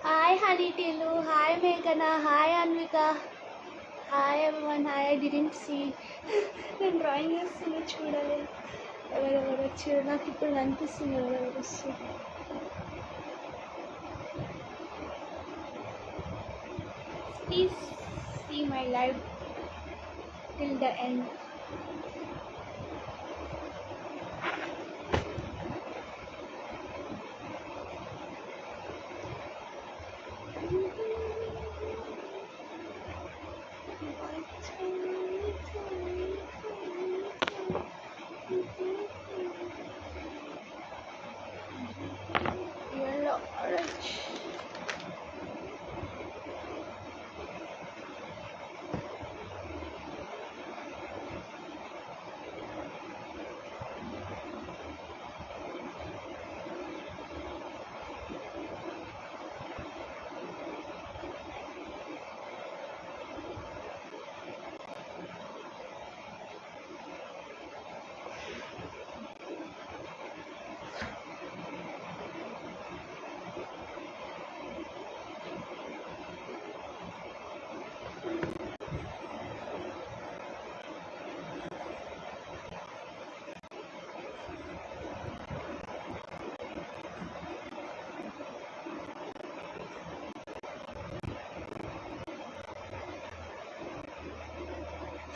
Hi Honey Tilu, hi Meghana, hi Anvika, hi everyone, hi I didn't see. నేను drawing చేస్తున్నా చూడలేదు ఎవరెవరు వచ్చారు నాకు ఇప్పుడు కనిపిస్తుంది ఎవరెవరు వస్తారు. Please see my live till the end. Yellow, orange.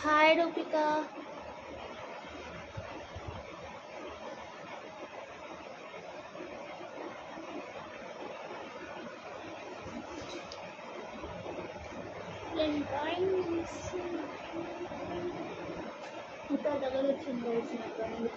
Hi Rupika. నేను డ్రాయింగ్ ఇంకా దగ్గర వచ్చింది వచ్చిన drawing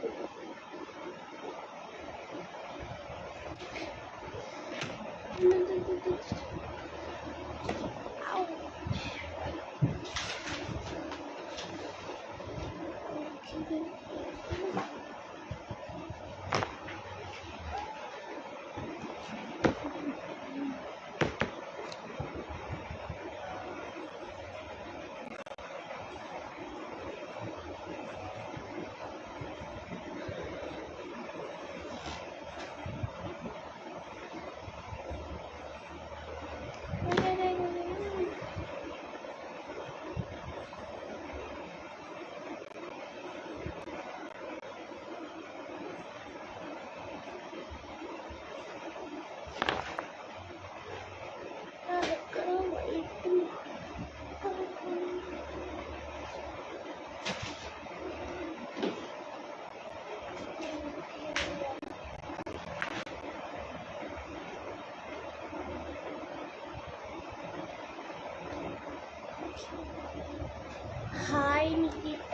hi Nikita.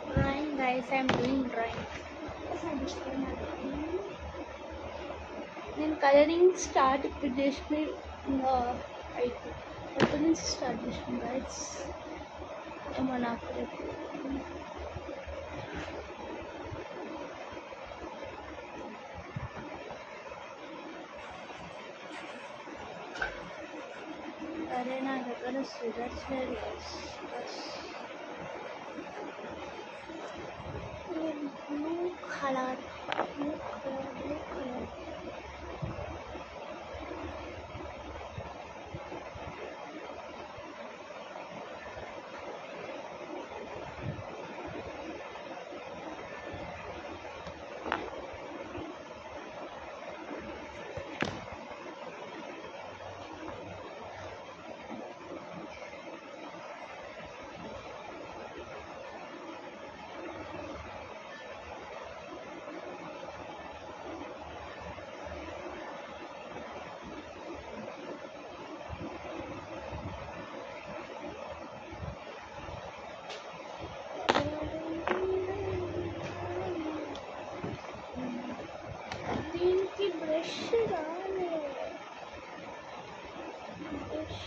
Drawing guys, I'm doing drawing. నేను కలరింగ్ స్టార్ట్ ఇప్పుడు చేసిన ఇంకా అయితే ఎప్పటి నుంచి స్టార్ట్ చేసిన గైస్ ఏమో నాకు రేపు అరే నా దగ్గర సిజర్స్ లేదు guys bus blue colour blue colour blue colour brush రాలే. బ్రష్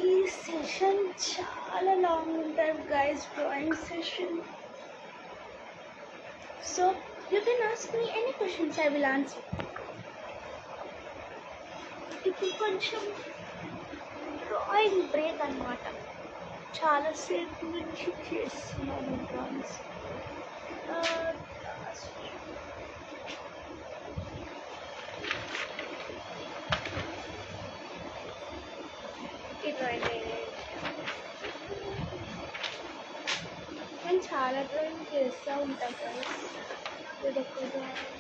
ఈ సెషన్ చాలా లాంగ్ ఉంటుంది guys, drawing session. So you can ask me any questions, I will answer. ఇప్పుడు కొంచెం డ్రాయింగ్ బ్రేక్ అన్నమాట. చాలాసేపు నుంచి చేస్తున్నాను డ్రాయింగ్స్. ఈ డ్రాయింగ్ నేను చాలా డ్రాయింగ్ చేస్తూ ఉంటాను కదా. ఇదొక డ్రాయింగ్,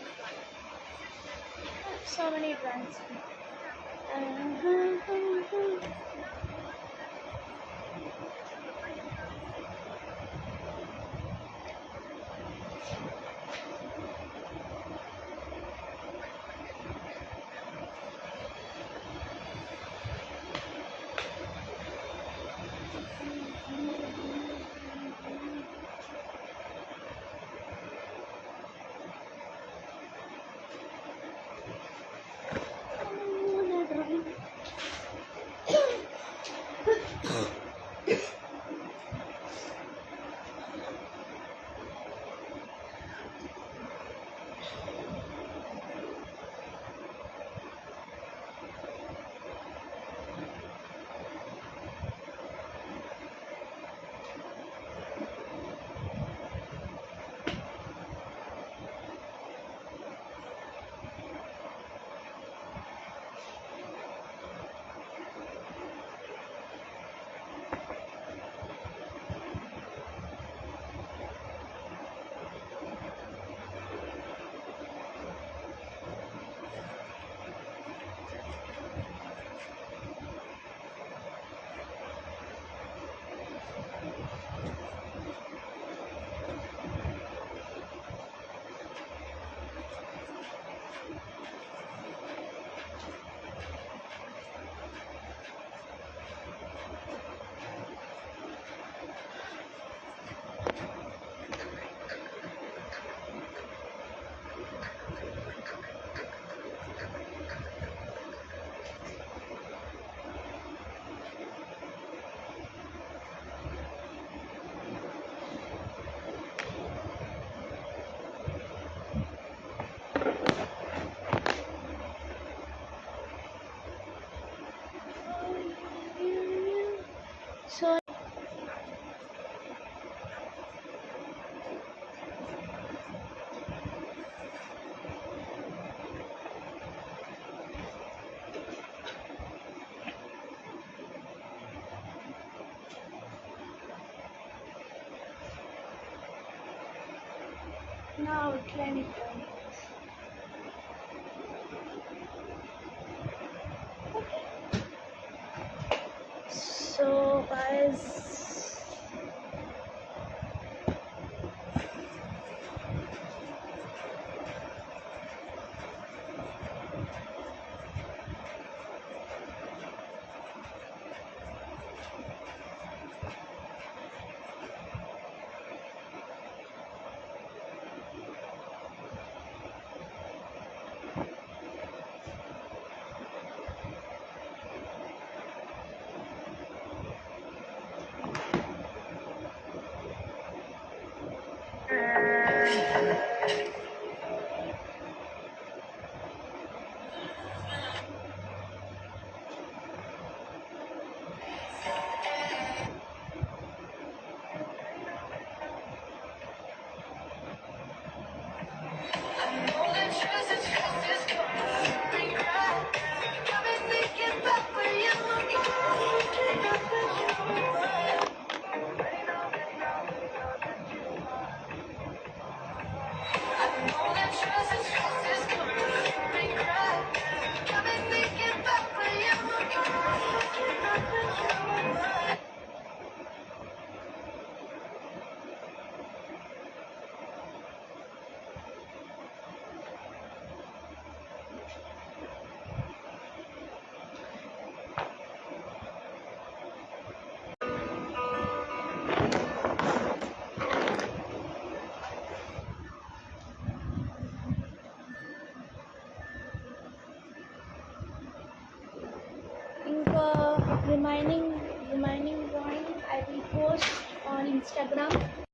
సో మెనీ డ్రాయింగ్స్. చిన్న అవుట్లైన్ ఇవ్వండి. ఓకే, సో గైస్, ఇంకా remaining drawing I will post on Instagram.